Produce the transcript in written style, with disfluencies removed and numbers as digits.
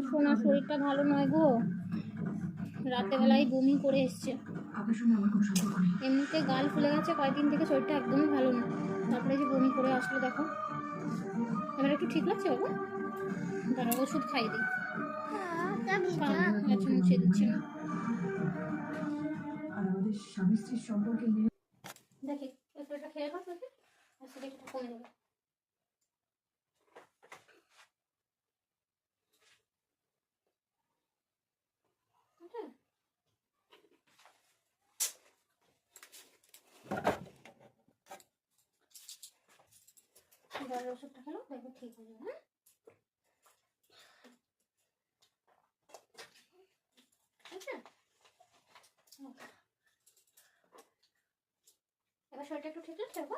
সোনার শরীরটা ভালো নয় গো, রাতে বেলায় বমি করে এসছে। এমনিতে গাল ফুলে গেছে কয়েকদিন থেকে, শরীরটা একদমই ভালো না, তারপরে যে বমি করে আসলো দেখো। এবার একটু ঠিক লাগছে বাবা, দাঁড়া ওষুধ খাই দিই। আচ্ছা মুছে দিচ্ছি না, দেখি একটু এটা খেয়ে পাস দেখি, অ্যাসিডিটিটা কমে যাবে। জ্বরের ওষুধটা খেলো, দেখো ঠিক হয়ে যাবে। হ্যাঁ এবার শরীরটা একটু ঠিক লাগছে বাবা?